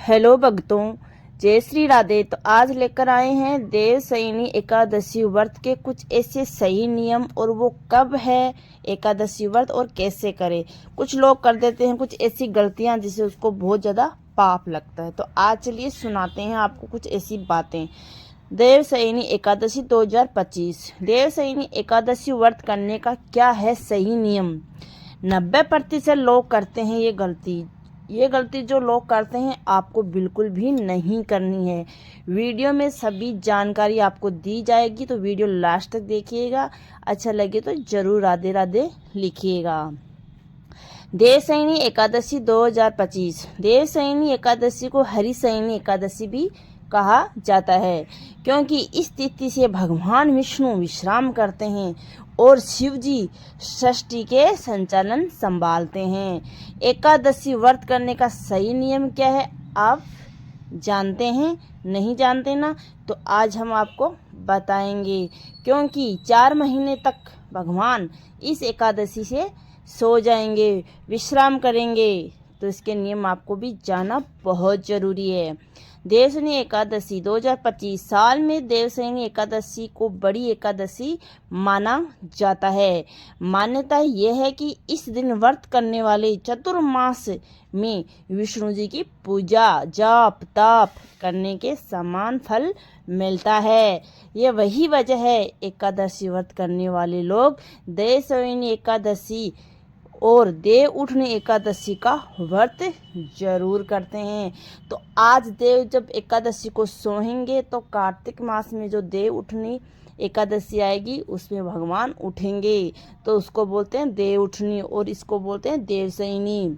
Hello भक्तों, जय श्री राधे। तो आज लेकर आए हैं देवशयनी एकादशी व्रत के कुछ ऐसे सही नियम, और वो कब है एकादशी व्रत और कैसे करें। कुछ लोग कर देते हैं कुछ ऐसी गलतियां जिससे उसको बहुत ज़्यादा पाप लगता है। तो आज चलिए सुनाते हैं आपको कुछ ऐसी बातें। देवशयनी एकादशी 2025। देवशयनी एकादशी व्रत करने का क्या है सही नियम। 90% लोग करते हैं ये गलती जो लोग करते हैं आपको बिल्कुल भी नहीं करनी है। वीडियो में सभी जानकारी आपको दी जाएगी, तो वीडियो लास्ट तक देखिएगा। अच्छा लगे तो जरूर राधे राधे लिखिएगा। देवशयनी एकादशी 2025। देवशयनी एकादशी को हरिशयनी एकादशी भी कहा जाता है, क्योंकि इस तिथि से भगवान विष्णु विश्राम करते हैं और शिव जी षष्ठी के संचालन संभालते हैं। एकादशी व्रत करने का सही नियम क्या है आप जानते हैं? नहीं जानते ना, तो आज हम आपको बताएंगे। क्योंकि 4 महीने तक भगवान इस एकादशी से सो जाएंगे, विश्राम करेंगे, तो इसके नियम आपको भी जानना बहुत ज़रूरी है। देवशयनी एकादशी 2025। साल में देवशयनी एकादशी को बड़ी एकादशी माना जाता है। मान्यता यह है कि इस दिन व्रत करने वाले चतुर्मास में विष्णु जी की पूजा जाप ताप करने के समान फल मिलता है। यह वही वजह है एकादशी व्रत करने वाले लोग देवशयनी एकादशी और देव उठनी एकादशी का व्रत जरूर करते हैं। तो आज देव जब एकादशी को सोएंगे तो कार्तिक मास में जो देव उठनी एकादशी आएगी उसमें भगवान उठेंगे, तो उसको बोलते हैं देव उठनी और इसको बोलते हैं देवशयनी।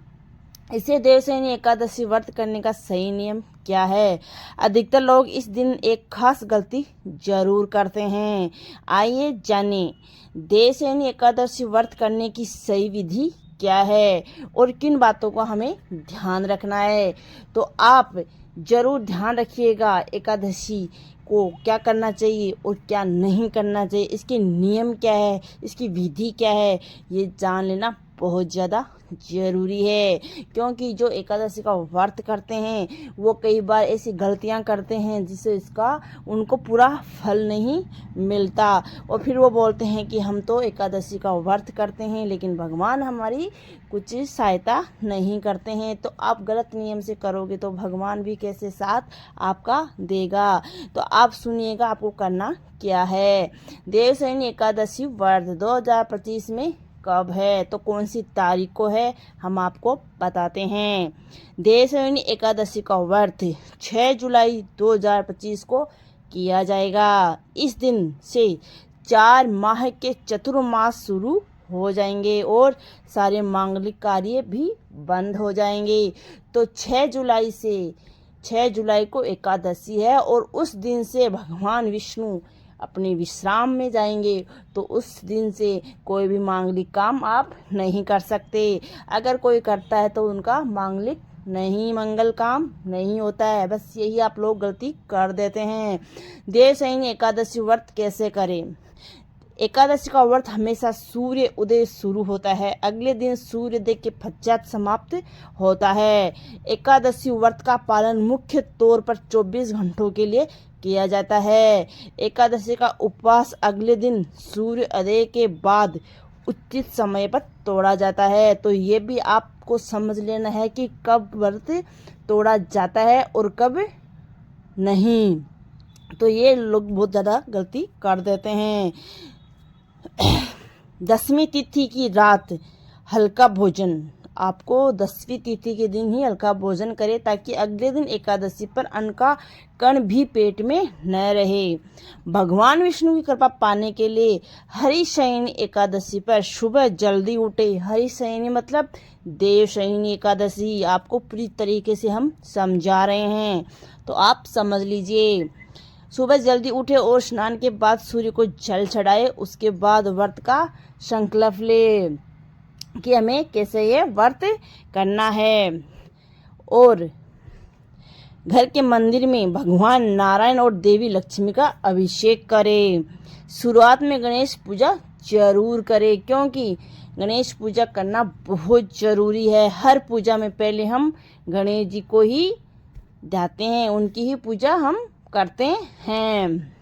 इसे देवशयनी एकादशी व्रत करने का सही नियम क्या है। अधिकतर लोग इस दिन एक खास गलती जरूर करते हैं। आइए जानें देवशयनी एकादशी व्रत करने की सही विधि क्या है और किन बातों को हमें ध्यान रखना है। तो आप जरूर ध्यान रखिएगा एकादशी को क्या करना चाहिए और क्या नहीं करना चाहिए, इसके नियम क्या है, इसकी विधि क्या है, ये जान लेना बहुत ज़्यादा ज़रूरी है। क्योंकि जो एकादशी का व्रत करते हैं वो कई बार ऐसी गलतियां करते हैं जिससे इसका उनको पूरा फल नहीं मिलता, और फिर वो बोलते हैं कि हम तो एकादशी का व्रत करते हैं लेकिन भगवान हमारी कुछ सहायता नहीं करते हैं। तो आप गलत नियम से करोगे तो भगवान भी कैसे साथ आपका देगा। तो आप सुनिएगा आपको करना क्या है। देवशयनी एकादशी व्रत 2025 में कब है, तो कौन सी तारीख को है हम आपको बताते हैं। देवशयनी एकादशी का व्रत 6 जुलाई 2025 को किया जाएगा। इस दिन से 4 माह के चतुर्मास शुरू हो जाएंगे और सारे मांगलिक कार्य भी बंद हो जाएंगे। तो 6 जुलाई को एकादशी है और उस दिन से भगवान विष्णु अपने विश्राम में जाएंगे, तो उस दिन से कोई भी मांगलिक काम आप नहीं कर सकते। अगर कोई करता है तो उनका मांगलिक नहीं मंगल काम नहीं होता है। बस यही आप लोग गलती कर देते हैं। देवशयनी एकादशी व्रत कैसे करें। एकादशी का व्रत हमेशा सूर्य उदय शुरू होता है, अगले दिन सूर्योदय के पश्चात समाप्त होता है। एकादशी व्रत का पालन मुख्य तौर पर 24 घंटों के लिए किया जाता है। एकादशी का उपवास अगले दिन सूर्योदय के बाद उचित समय पर तोड़ा जाता है। तो ये भी आपको समझ लेना है कि कब व्रत तोड़ा जाता है और कब नहीं। तो ये लोग बहुत ज़्यादा गलती कर देते हैं। 10वीं तिथि की रात हल्का भोजन। आपको 10वीं तिथि के दिन ही हल्का भोजन करें ताकि अगले दिन एकादशी पर अन्न का कण भी पेट में न रहे। भगवान विष्णु की कृपा पाने के लिए हरिशयनी एकादशी पर सुबह जल्दी उठे। हरिशयनी मतलब देवशयनी एकादशी आपको पूरी तरीके से हम समझा रहे हैं, तो आप समझ लीजिए। सुबह जल्दी उठे और स्नान के बाद सूर्य को जल चढ़ाए। उसके बाद व्रत का संकल्प ले कि हमें कैसे ये व्रत करना है, और घर के मंदिर में भगवान नारायण और देवी लक्ष्मी का अभिषेक करें। शुरुआत में गणेश पूजा जरूर करें, क्योंकि गणेश पूजा करना बहुत ज़रूरी है। हर पूजा में पहले हम गणेश जी को ही जाते हैं, उनकी ही पूजा हम करते हैं।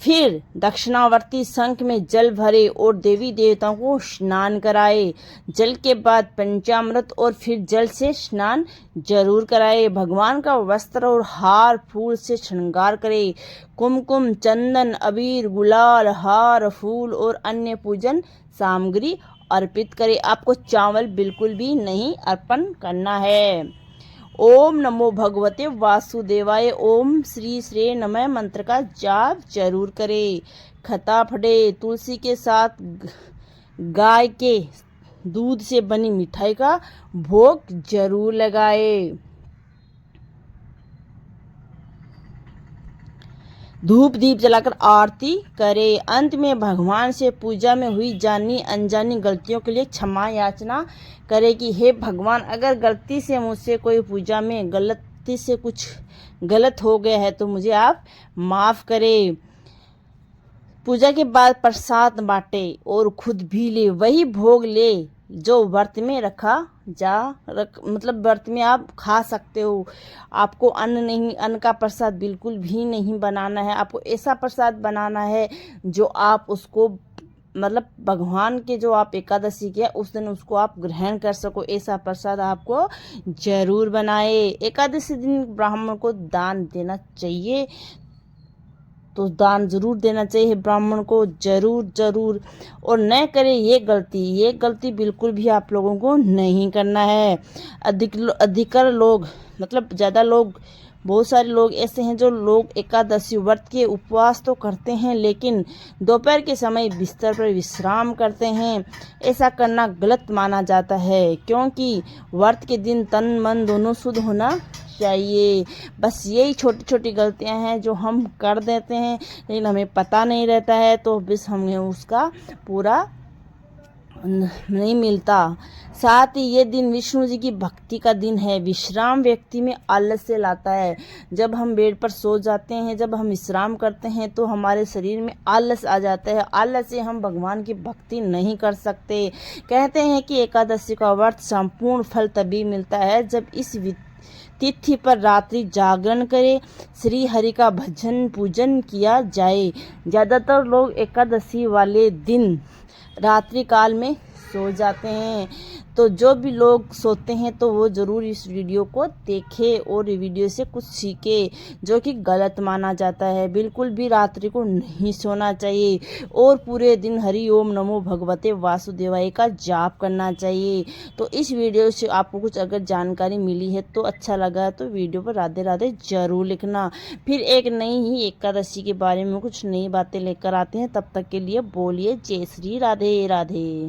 फिर दक्षिणावर्ती शंख में जल भरे और देवी देवताओं को स्नान कराए। जल के बाद पंचामृत और फिर जल से स्नान जरूर कराए। भगवान का वस्त्र और हार फूल से श्रृंगार करे। कुमकुम, चंदन, अबीर, गुलाल, हार, फूल और अन्य पूजन सामग्री अर्पित करे। आपको चावल बिल्कुल भी नहीं अर्पण करना है। ओम नमो भगवते वासुदेवाय, ओम श्री श्री नमः मंत्र का जाप जरूर करें। खता फटे तुलसी के साथ गाय के दूध से बनी मिठाई का भोग जरूर लगाए। धूप दीप जलाकर आरती करे। अंत में भगवान से पूजा में हुई जानी अनजानी गलतियों के लिए क्षमा याचना करे कि हे भगवान, अगर गलती से मुझसे कोई पूजा में गलती से कुछ गलत हो गया है तो मुझे आप माफ़ करें। पूजा के बाद प्रसाद बांटे और खुद भी ले वही भोग ले जो व्रत में मतलब व्रत में आप खा सकते हो। आपको अन्न का प्रसाद बिल्कुल भी नहीं बनाना है। आपको ऐसा प्रसाद बनाना है जो आप उसको मतलब भगवान के जो आप एकादशी किया उस दिन उसको आप ग्रहण कर सको, ऐसा प्रसाद आपको जरूर बनाए। एकादशी दिन ब्राह्मण को दान देना चाहिए, तो दान जरूर देना चाहिए ब्राह्मण को, जरूर। और न करें ये गलती बिल्कुल भी आप लोगों को नहीं करना है। अधिकतर लोग मतलब ज़्यादा लोग, बहुत सारे लोग ऐसे हैं जो लोग एकादशी व्रत के उपवास तो करते हैं लेकिन दोपहर के समय बिस्तर पर विश्राम करते हैं। ऐसा करना गलत माना जाता है, क्योंकि व्रत के दिन तन मन दोनों शुद्ध होना चाहिए। बस यही छोटी छोटी गलतियां हैं जो हम कर देते हैं लेकिन हमें पता नहीं रहता है, तो बस हमें उसका पूरा नहीं मिलता। साथ ही ये दिन विष्णु जी की भक्ति का दिन है। विश्राम व्यक्ति में आलस से लाता है। जब हम बेड पर सो जाते हैं, जब हम विश्राम करते हैं तो हमारे शरीर में आलस आ जाता है। आलस से हम भगवान की भक्ति नहीं कर सकते। कहते हैं कि एकादशी का व्रत संपूर्ण फल तभी मिलता है जब इस तिथि पर रात्रि जागरण करे, श्री हरि का भजन पूजन किया जाए। ज़्यादातर लोग एकादशी वाले दिन रात्रि काल में सो जाते हैं, तो जो भी लोग सोते हैं तो वो ज़रूर इस वीडियो को देखें और वीडियो से कुछ सीखे, जो कि गलत माना जाता है। बिल्कुल भी रात्रि को नहीं सोना चाहिए और पूरे दिन हरि ओम नमो भगवते वासुदेवाय का जाप करना चाहिए। तो इस वीडियो से आपको कुछ अगर जानकारी मिली है तो अच्छा लगा तो वीडियो पर राधे राधे जरूर लिखना। फिर एक नई ही एकादशी के बारे में कुछ नई बातें लेकर आते हैं, तब तक के लिए बोलिए जय श्री राधे राधे।